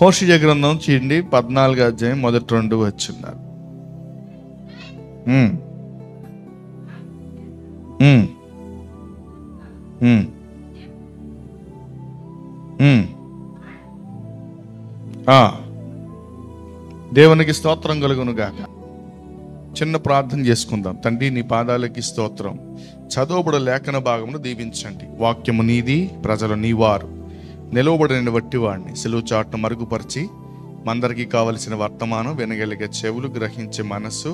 హోషేయ గ్రంథం చూడండి 14వ అధ్యాయం మొదటి 2 వచనాలు. దేవునికి స్తోత్రం కలుగును గాక. చిన్న ప్రార్థన చేసుకుందాం. తండ్రి, నీ పాదాలకి స్తోత్రం. చదవబడ లేఖన భాగమును దీవించండి. వాక్యము నీది, ప్రజలు నీవారు. నిలవబడిన వట్టివాడిని సిలువ చాటును మరుగుపరిచి మందరికి కావలసిన వర్తమానం వినగలిగే చెవులు, గ్రహించే మనస్సు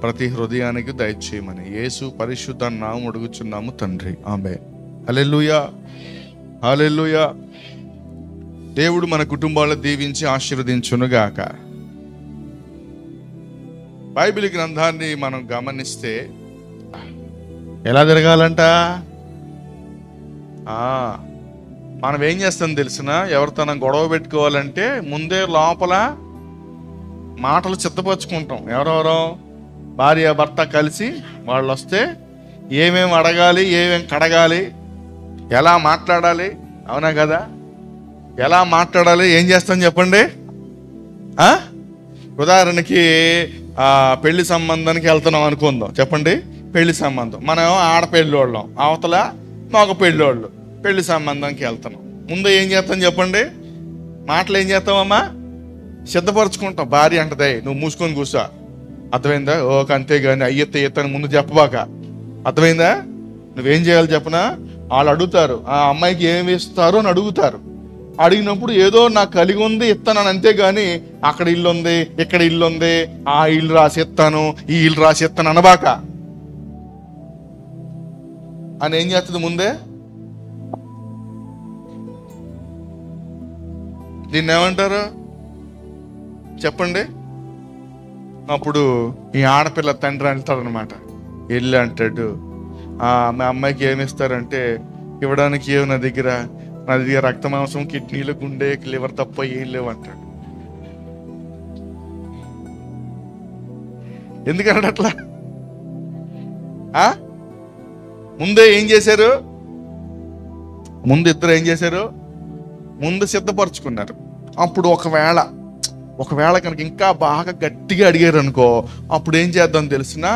ప్రతి హృదయానికి దయచేయమని యేసు పరిశుద్ధ నామమున అడుగుచున్నాము తండ్రి, ఆమేన్. హల్లెలూయా, హల్లెలూయా. దేవుడు మన కుటుంబాలను దీవించి ఆశీర్వదించునుగాక. బైబిల్ గ్రంథాన్ని మనం గమనిస్తే ఎలా తిరగాలంట? మనం ఏం చేస్తాం తెలిసిన? ఎవరితో గొడవ పెట్టుకోవాలంటే ముందే లోపల మాటలు సిద్ధపరచుకుంటాం. ఎవరెవరో భార్య భర్త కలిసి వాళ్ళు వస్తే ఏమేమి అడగాలి, ఏమేమి కడగాలి, ఎలా మాట్లాడాలి, అవునా కదా? ఎలా మాట్లాడాలి, ఏం చేస్తాం చెప్పండి. ఉదాహరణకి పెళ్లి సంబంధానికి వెళ్తున్నాం అనుకుందాం. చెప్పండి, పెళ్లి సంబంధం. మనం ఆడపెళ్ళోళ్ళం, అవతల మగ పెళ్ళోళ్ళు. పెళ్లి సంబంధానికి వెళ్తున్నాం. ముందు ఏం చేస్తాం చెప్పండి? మాటలు ఏం చేస్తామమ్మా? సిద్ధపరచుకుంటాం. భార్య అంటదే, నువ్వు మూసుకొని కూర్చో, అర్థమైందా? ఓకే, అంతేగాని అయ్యెత్త ఎత్తని ముందు చెప్పబాక, అర్థమైందా? నువ్వేం చేయాలి చెప్పనా? వాళ్ళు అడుగుతారు, ఆ అమ్మాయికి ఏమి ఇస్తారు అని అడుగుతారు. అడిగినప్పుడు ఏదో నాకు కలిగి ఉంది ఇస్తాను, అంతేగాని అక్కడ ఇల్లు ఉంది, ఇక్కడ ఇల్లు ఉంది, ఆ ఇల్లు రాసి ఇస్తాను, ఈ ఇల్లు రాసి ఇస్తాను అనబాక అని ఏం చేస్తుంది ముందే? దీన్ని ఏమంటారు చెప్పండి? అప్పుడు ఈ ఆడపిల్ల తండ్రి అంటాడు అనమాట, వెళ్ళి అంటాడు, మా అమ్మాయికి ఏమి ఇస్తారంటే, ఇవ్వడానికి ఏమి నా దగ్గర రక్త మాంసం, కిడ్నీలు, గుండె, లివర్ తప్ప ఏం లేవు అంటాడు. ఎందుకంటే అట్లా ముందే ఏం చేశారు? ముందు ఇద్దరు ఏం చేశారు? ముందు సిద్ధపరచుకున్నారు. అప్పుడు ఒకవేళ కనుక ఇంకా బాగా గట్టిగా అడిగారు అనుకో, అప్పుడు ఏం చేద్దాం తెలిసిన?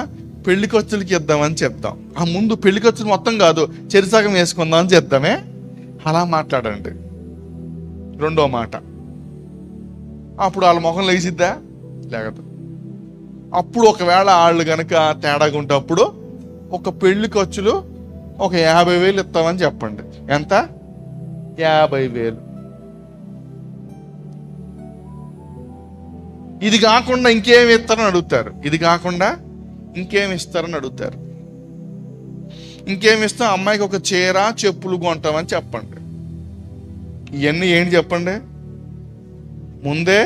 పెళ్లి ఖర్చులకి ఇద్దామని చెప్తాం. ఆ ముందు పెళ్లి ఖర్చులు మొత్తం కాదు, చెరిసగం వేసుకుందాం అని చెప్తామే. అలా మాట్లాడండి. రెండో మాట, అప్పుడు వాళ్ళ మొహం లేచిద్దా? లేకపోతే అప్పుడు ఒకవేళ వాళ్ళు కనుక తేడాగా ఉంటే అప్పుడు ఒక పెళ్లి ఖర్చులు ఒక 50,000 ఇస్తామని చెప్పండి. ఎంత? 50,000. ఇది కాకుండా ఇంకేమి ఇస్తారని అడుగుతారు. ఇది కాకుండా ఇంకేమి ఇస్తారని అడుగుతారు. ఇంకేమి ఇస్తాం? అమ్మాయికి ఒక చీర, చెప్పులు కొంటామని చెప్పండి. ఇవన్నీ ఏంటి చెప్పండి? ముందే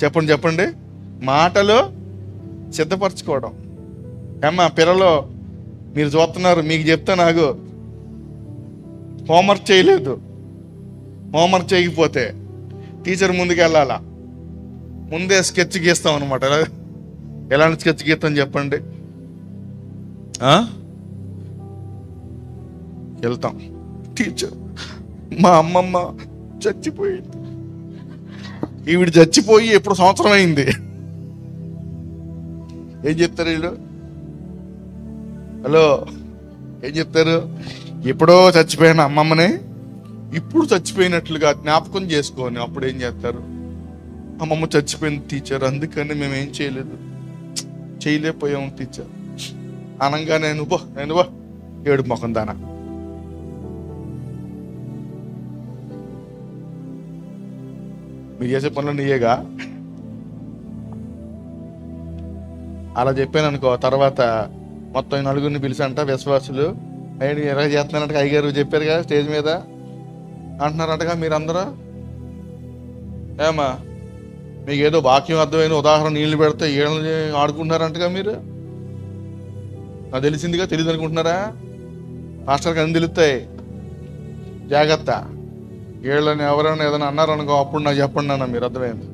చెప్పండి మాటలు సిద్ధపరచుకోవడం. ఏమ్మా పిల్లలు, మీరు చూస్తున్నారు, మీకు చెప్తా, నాకు హోంవర్క్ చేయలేదు. హోంవర్క్ చేయకపోతే టీచర్ ముందుకు వెళ్ళాలా? ముందే స్కెచ్ గీస్తాం అనమాట. ఎలాంటి స్కెచ్ గీస్తాం చెప్పండి? వెళ్తాం, టీచర్ మా అమ్మమ్మ చచ్చిపోయింది, ఈవిడ చచ్చిపోయి ఎప్పుడు సంవత్సరం అయింది. ఏం చెప్తారు వీళ్ళు? హలో, ఏం చెప్తారు? ఎప్పుడో చచ్చిపోయిన అమ్మమ్మని ఇప్పుడు చచ్చిపోయినట్లుగా జ్ఞాపకం చేసుకొని అప్పుడు ఏం చేస్తారు? అమ్మమ్మ చచ్చిపోయింది టీచర్, అందుకని మేమేం చేయలేకపోయాము టీచర్ అనగా నేను ఏడు మొఖం దానా. మీరు చేసే పనులు నీయేగా. అలా చెప్పాను అనుకో, తర్వాత మొత్తం నలుగురిని పిలిచంట విశ్వాసులు, నేను ఎలా చేస్తున్నానంట, అయ్యగారు చెప్పారుగా స్టేజ్ మీద అంటున్నారంటగా మీరందరూ. ఏమా మీకు ఏదో వాక్యం అర్థమైన ఉదాహరణ నీళ్లు పెడితే ఏళ్ళని ఆడుకుంటున్నారంటగా మీరు. నాకు తెలిసిందిగా, తెలియదు అనుకుంటున్నారా? మాస్టర్కి అన్ని తెలుస్తాయి, జాగ్రత్త. వీళ్ళని ఎవరైనా ఏదైనా అన్నారనుకో, అప్పుడు నాకు చెప్పండి అన్న, మీరు అర్థమైంది?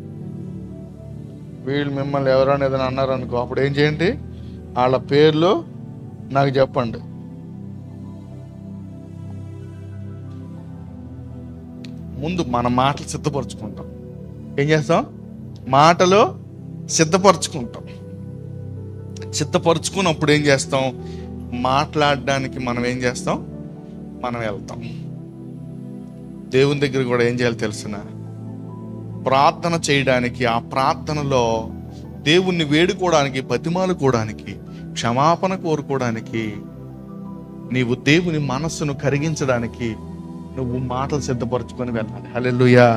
వీళ్ళు మిమ్మల్ని ఎవరైనా ఏదైనా అన్నారనుకో, అప్పుడు ఏం చేయండి? వాళ్ళ పేర్లు నాకు చెప్పండి. ముందు మన మాటలు సిద్ధపరచుకుంటాం. ఏం చేస్తాం? మాటలు సిద్ధపరచుకుంటాం. సిద్ధపరచుకున్నప్పుడు ఏం చేస్తాం? మాట్లాడడానికి మనం ఏం చేస్తాం? మనం వెళ్తాం. దేవుని దగ్గర కూడా ఏం చేయాలి తెలిసిన? ప్రార్థన చేయడానికి, ఆ ప్రార్థనలో దేవుణ్ణి వేడుకోవడానికి, బతిమాలుకోవడానికి, క్షమాపణ కోరుకోవడానికి, నీవు దేవుని మనస్సును కరిగించడానికి నువ్వు మాటలు సిద్ధపరచుకొని వెళ్ళాలి. హల్లెలూయా,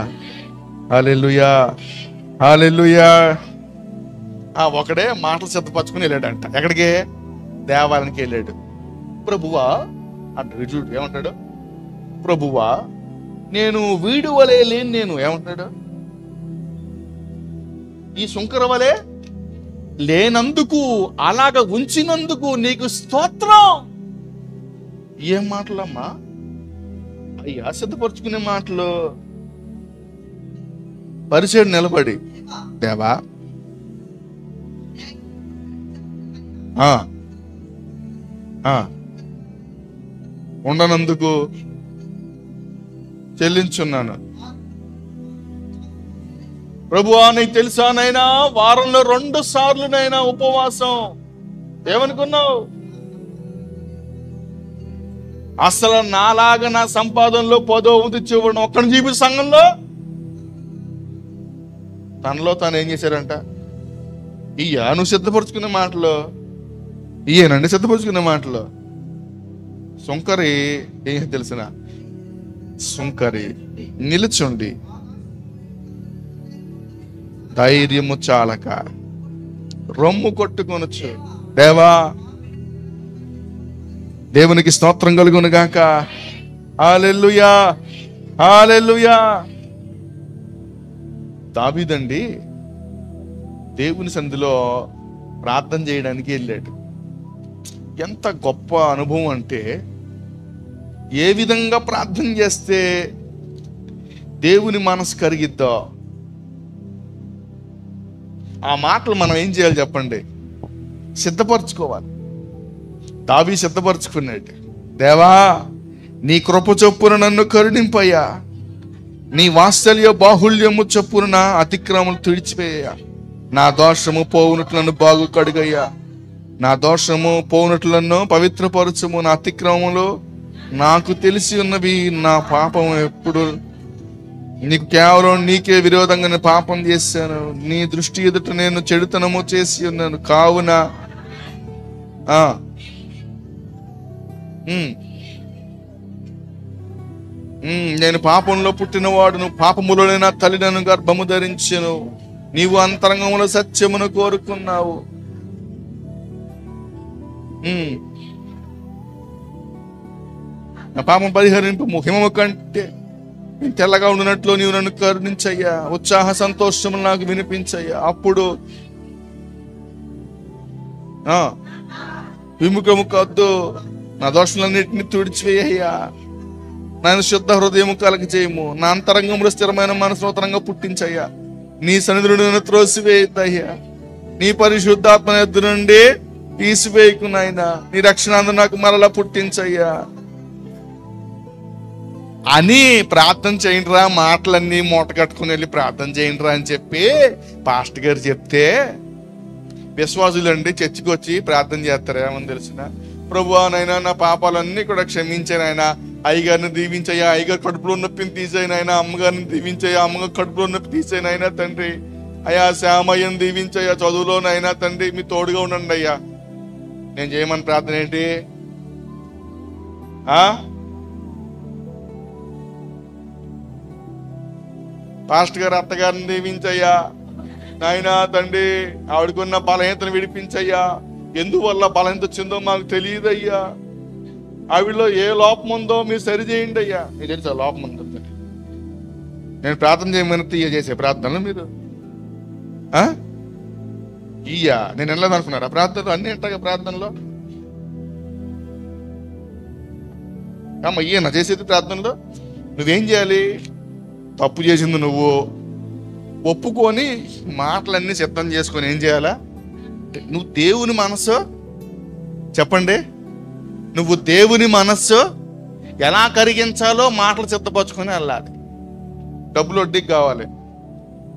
హల్లెలూయా, హల్లెలూయా. ఒకడే మాటలు సిద్ధపరచుకొని వెళ్ళాడంట. ఎక్కడికి? దేవాలయానికి వెళ్ళాడు. ప్రభువా అంటాడు. చూడు ఏమంటాడు? ప్రభువా నేను వీడు వలే లేని, నేను ఏమంటాడు? ఈ సుంకర వలే లేనందుకు, అలాగ ఉంచినందుకు నీకు స్తోత్రం. ఏం మాటలమ్మా అయ్యా? సిద్ధపరచుకునే మాటలు. పరిచయం నిలబడి, దేవా ఉండనందుకు చెల్లించున్నాను. ప్రభువా నీకు తెలుసా నైనా, వారంలో 2 సార్లునైనా ఉపవాసం. ఏమనుకున్నావు? అసలు నాలాగా నా సంపాదనలో 10వ చివరిని ఒక్కడిని చూపి సంఘంలో తనలో తాను ఏం చేశారంట? నువ్వు సిద్ధపరచుకునే మాటలు ఇయ్యేనండి, సిద్ధపరచుకునే మాటలు. సుంకరి ఏం తెలిసిన? సుంకరి నిలుచుండి ధైర్యము చాలక రొమ్ము కొట్టుకొనొచ్చు. దేవా దేవునికి స్తోత్రం కలుగును గాక. హల్లెలూయా, హల్లెలూయా. దావీదండి దేవుని సన్నిధిలో ప్రార్థన చేయడానికి వెళ్ళాడు. ఎంత గొప్ప అనుభవం అంటే, ఏ విధంగా ప్రార్థన చేస్తే దేవుని మనసు కరిగిద్దో ఆ మాటలు మనం ఏం చేయాలి చెప్పండి? సిద్ధపరచుకోవాలి. దావీదు సిద్ధపరచుకున్నాడు. దేవా నీ కృప చొప్పున నన్ను కరుణింపయ్యా, నీ వాత్సల్య బాహుళ్యము చొప్పున నా అతిక్రమములు తుడిచిపోయా, నా దోషము పోవునట్లు నన్ను బాగు కడుగయ్యా, నా దోషము పోవునట్లను పవిత్రపరచుము, నా అతిక్రమములు నాకు తెలిసి ఉన్నవి, నా పాపం ఎప్పుడు నీకు కేవలం నీకే విరోధంగా నేను పాపం చేశాను, నీ దృష్టి ఎదుట నేను చెడుతనము చేసి ఉన్నాను. కావున నేను పాపంలో పుట్టినవాడును, పాపములోనే నా తల్లి నన్ను గర్భము ధరించెను, నీవు అంతరంగములో సత్యమును కోరుకున్నావు. నా పాపం పరిహరింపు, హిమము కంటే తెల్లగా ఉండినట్లు నీవు నన్ను కరుణించయ్యా, ఉత్సాహ సంతోషములు నాకు వినిపించయ్యా. అప్పుడు విముఖము కద్దు, నా దోషాలన్నింటినీ తుడిచివేయ్యా, నన్ను శుద్ధ హృదయము కలగ చేయము, నా అంతరంగంలో స్థిరమైన మనసు నూతనంగా పుట్టించయ్యా, నీ సన్నిధిలో నన్ను త్రోసివేయద్దయ్యా, నీ పరిశుద్ధాత్మ ఎద్దు నుండి తీసివేయకు నాయనా, నీ రక్షణ నాకు మరలా పుట్టించయ్యా అని ప్రార్థన చేయండిరా. మాటలన్నీ మూట కట్టుకుని వెళ్ళి ప్రార్థన చేయండిరా అని చెప్పి పాస్టర్ గారు చెప్తే, విశ్వాసులండి చర్చికి వచ్చి ప్రార్థన చేస్తారు. ఏమని తెలిసిన? ప్రభువా నైనా నా పాపాలన్నీ కూడా క్షమించానైనా, అయ్యగారిని దీవించయ్యా, అయ్యగారు కడుపులో నొప్పిని తీసేయనైనా, అమ్మగారిని దీవించయ్యా, అమ్మగారు కడుపులో నొప్పి తీసేనైనా తండ్రి, అయ్యా శ్యామయ్యను దీవించయ్యా, చదువులోనైనా తండ్రి మీ తోడుగా ఉండండి అయ్యా. నేను చేయమని ప్రార్థన ఏంటి? పాస్టర్ గారు అత్తగారిని దీవించయ్యా, నాయనా తండ్రి ఆవిడకున్న బలహీనతను విడిపించయ్యా, ఎందువల్ల బలహీనత వచ్చిందో మాకు తెలియదయ్యా, ఆవిడలో ఏ లోపం ఉందో మీరు సరిచేయండి అయ్యా. మీకు తెలుసా లోపం ఉందో? నేను ప్రార్థన చేయమని చేసే ప్రార్థనలు మీరు నేను వెళ్ళదనుకున్నారా? ప్రార్థనలు అన్ని ఉంటాయి ప్రార్థనలో. నా చేసేది ప్రార్థనలో నువ్వేం చేయాలి? తప్పు చేసింది నువ్వు ఒప్పుకొని మాటలన్నీ సిద్ధం చేసుకొని ఏం చేయాలా? నువ్వు దేవుని మనస్సు చెప్పండి, నువ్వు దేవుని మనస్సు ఎలా కరిగించాలో మాటలు సిద్ధపరచుకొని వెళ్ళాలి. డబ్బులు వడ్డీకి కావాలి,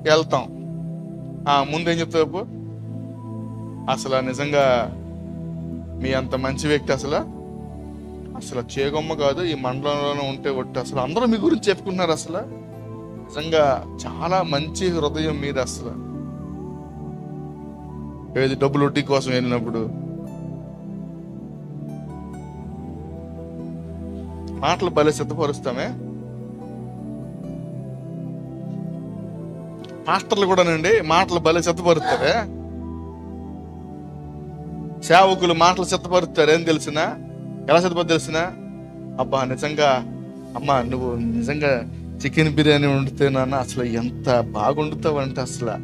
వెళ్తాం. ముందేం చెప్తావు? అసలు నిజంగా మీ అంత మంచి వ్యక్తి అసలు చేగొమ్మ కాదు, ఈ మండలంలోనే ఉంటే ఒట్టు, అసలు అందరూ మీ గురించి చెప్పుకున్నారు, అసలు నిజంగా చాలా మంచి హృదయం మీద. అసలు ఏది డబ్బులు వడ్డీ కోసం వెళ్ళినప్పుడు మాటలు భలే సిద్ధపరుస్తామే. మాస్టర్లు కూడానండి మాటలు భలే సిద్ధపరుస్తారే. సేవకులు మాటలు సిద్ధపరుస్తారు. ఏం తెలిసినా ఎలా సిద్ధపడి తెలిసినా, అబ్బా నిజంగా అమ్మా నువ్వు నిజంగా చికెన్ బిర్యానీ వండితే నాన్న అసలు ఎంత బాగా వండుతావంటే అసలు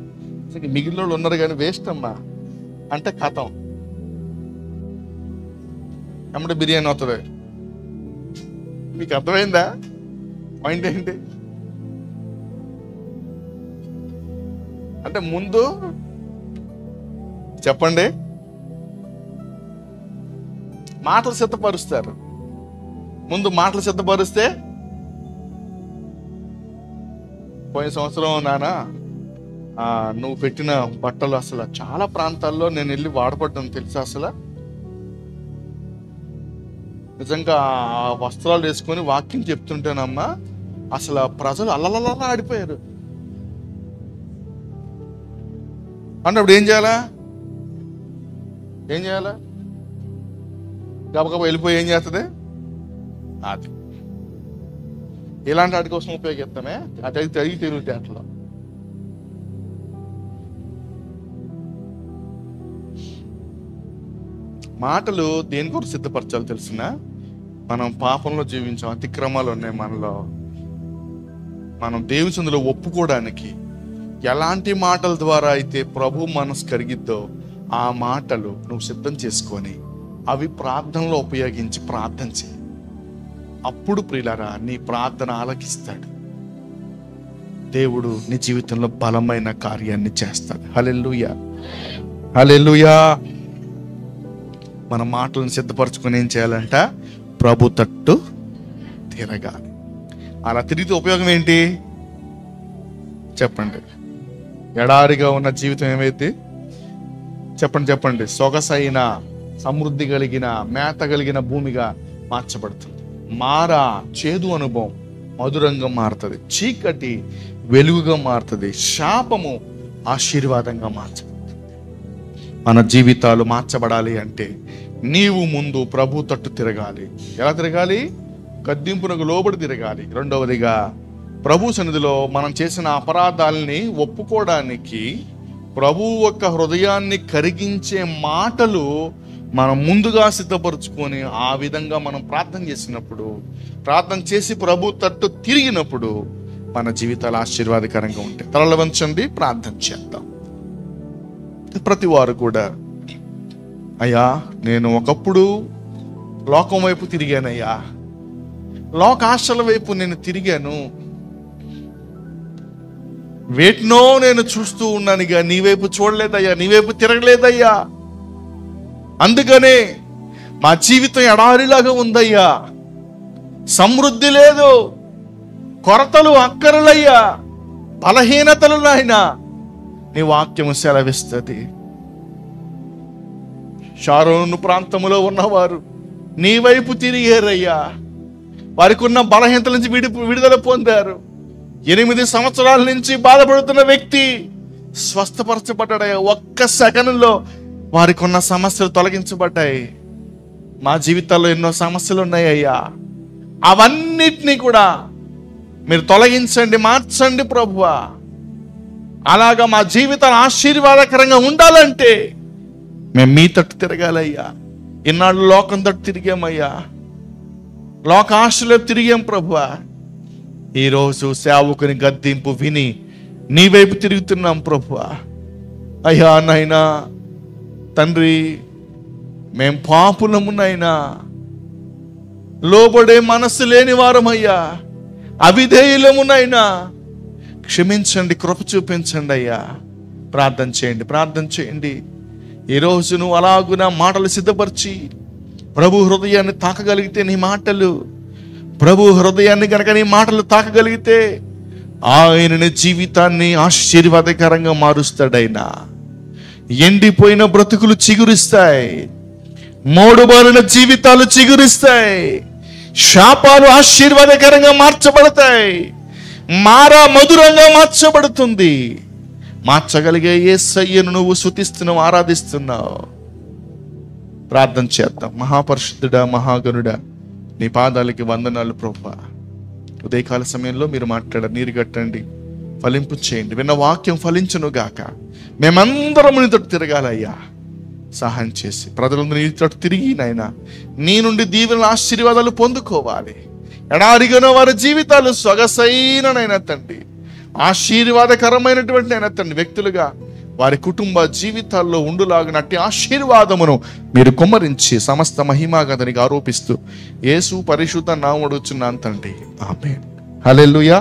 మిగిలిన వాళ్ళు ఉన్నారు కానీ వేస్ట్ అమ్మా అంటే కథం అమ్మటే బిర్యానీ అవుతుంది. మీకు అర్థమైందా పాయింట్ ఏంటి? అంటే ముందు చెప్పండి, మాటలు సిద్ధపరుస్తారు. ముందు మాటలు సిద్ధపరిస్తే, పోయిన సంవత్సరం నాన్న నువ్వు పెట్టిన బట్టలు అసలు చాలా ప్రాంతాల్లో నేను వెళ్ళి వాడపడ్డాను తెలుసా, అసలు నిజంగా ఆ వస్త్రాలు వేసుకొని వాక్యం చెప్తుంటేనమ్మా అసలు ప్రజలు అల్లలలా ఆడిపోయారు అన్నప్పుడు ఏం చేయాలా? గబగబా వెళ్ళిపోయి ఏం చేస్తుంది? అది ఇలాంటి వాటి కోసం ఉపయోగిస్తామే. అటు తిరిగి తెలివితేటలో మాటలు దేని కొరకు సిద్ధపరచాలి తెలిసిన? మనం పాపంలో జీవించాం, అతిక్రమాలు ఉన్నాయి మనలో, మనం దేవుని సందులో ఒప్పుకోవడానికి ఎలాంటి మాటల ద్వారా అయితే ప్రభు మనసు కరిగిద్దో ఆ మాటలు నువ్వు సిద్ధం చేసుకొని అవి ప్రార్థనలో ఉపయోగించి ప్రార్థన చేయి. అప్పుడు ప్రియులారా నీ ప్రార్థన ఆలకిస్తాడు. దేవుడు నీ జీవితంలో బలమైన కార్యాన్ని చేస్తాడు. హల్లెలూయా, హల్లెలూయా. మన మాటలను సిద్ధపరచుకొని ఏం చేయాలంట? ప్రభు తట్టు తిరగాలి. అలా తిరిగితే ఉపయోగం ఏంటి చెప్పండి? ఎడారిగా ఉన్న జీవితం ఏమైతే చెప్పండి, సొగసైన సమృద్ధి కలిగిన మేత కలిగిన భూమిగా మార్చబడుతుంది. చేదు అనుభవం మధురంగా మారుతుంది, చీకటి వెలుగుగా మారుతుంది, శాపము ఆశీర్వాదంగా మార్చబడుతుంది. మన జీవితాలు మార్చబడాలి అంటే నీవు ముందు ప్రభు తట్టు తిరగాలి. ఎలా తిరగాలి? గద్దింపునకు లోబడి తిరగాలి. రెండవదిగా ప్రభు సన్నిధిలో మనం చేసిన అపరాధాలని ఒప్పుకోవడానికి ప్రభువు యొక్క హృదయాన్ని కరిగించే మాటలు మనం ముందుగా సిద్ధపరచుకొని ఆ విధంగా మనం ప్రార్థన చేసినప్పుడు, ప్రార్థన చేసి ప్రభు తట్టు తిరిగినప్పుడు మన జీవితాలు ఆశీర్వాదకరంగా ఉంటాయి. తలలు వంచండి, ప్రార్థన చేద్దాం. ప్రతి వారు కూడా, అయ్యా నేను ఒకప్పుడు లోకం వైపు తిరిగానయ్యా, లోక ఆశల వైపు నేను తిరిగాను, వేటినో నేను చూస్తూ ఉన్నానుగా నీ వైపు చూడలేదయ్యా, నీ వైపు తిరగలేదయ్యా, అందుకనే మా జీవితం ఎడారిలాగా ఉందయ్యా, సమృద్ధి లేదు, కొరతలు అక్కరలయ్యా, బలహీనతలు నాయనా నీ వాక్యము సెలవిస్తుంది. షారోను ప్రాంతములో ఉన్నవారు నీ వైపు తిరిగారయ్యా, వారికి ఉన్న బలహీనతల నుంచి విడుదల పొందారు. 8 సంవత్సరాల నుంచి బాధపడుతున్న వ్యక్తి స్వస్థపరచబడ్డాడయ్యా. ఒక్క సెకనులో వారికి ఉన్న సమస్యలు తొలగించబడ్డాయి. మా జీవితాల్లో ఎన్నో సమస్యలు ఉన్నాయ్యా, అవన్నిటినీ కూడా మీరు తొలగించండి, మార్చండి ప్రభువా. అలాగా మా జీవితాలు ఆశీర్వాదకరంగా ఉండాలంటే మేము మీ తట్టు తిరగాలయ్యా. ఇన్నాళ్ళు లోకం తట్టు తిరిగామయ్యా, లోక ఆశలో తిరిగాం ప్రభువా. ఈరోజు సేవకుని గద్దింపు విని నీ వైపు తిరుగుతున్నాం ప్రభువా. అయ్యా నాయనా తండ్రి, మేం పాపులమునైనా, లోబడే మనస్సు లేని వారమయ్యా, అవిధేయులమునైనా క్షమించండి, కృప చూపించండి అయ్యా. ప్రార్థన చేయండి. ఈరోజు నువ్వు అలాగున మాటలు సిద్ధపరిచి ప్రభు హృదయాన్ని తాకగలిగితే నీ మాటలు, ప్రభు హృదయాన్ని కనుక నీ మాటలు తాకగలిగితే ఆయన జీవితాన్ని ఆశీర్వాదకరంగా మారుస్తాడైనా. ఎండిపోయిన బ్రతుకులు చిగురిస్తాయి, మోడుబారిన జీవితాలు చిగురిస్తాయి, శాపాలు ఆశీర్వాదకరంగా మార్చబడతాయి, మారా మధురంగా మార్చబడుతుంది. మార్చగలిగే యేసయ్యను నువ్వు స్తుతిస్తున్నావు, ఆరాధిస్తున్నావు. ప్రార్థన చేద్దాం. మహాపరిశుద్ధుడా, మహాగణుడా, నీ పాదాలకి వందనాలు ప్రభువా. ఉదయకాల సమయంలో మీరు మాట్లాడారు, నీరు కట్టండి, ఫలింపు చేయండి. విన్న వాక్యం ఫలించును గాక. మేమందరం నీ తోటి తిరగాలయ్యా, సహాయం చేసి ప్రజలందరూ నీ తోటి తిరిగి నాయనా నీ నుండి దీవెనల ఆశీర్వాదాలు పొందుకోవాలి. ఎడారిగానో వారి జీవితాలు సొగసైననైనా తండ్రి, ఆశీర్వాదకరమైనటువంటి అయినా తండ్రి వ్యక్తులుగా వారి కుటుంబ జీవితాల్లో ఉండులాగినట్టి ఆశీర్వాదమును మీరు కుమ్మరించి సమస్త మహిమాగతనికి ఆరోపిస్తూ యేసు పరిశుద్ధ నామమున అడుగుచున్నాను తండ్రి, ఆమేన్. హల్లెలూయా.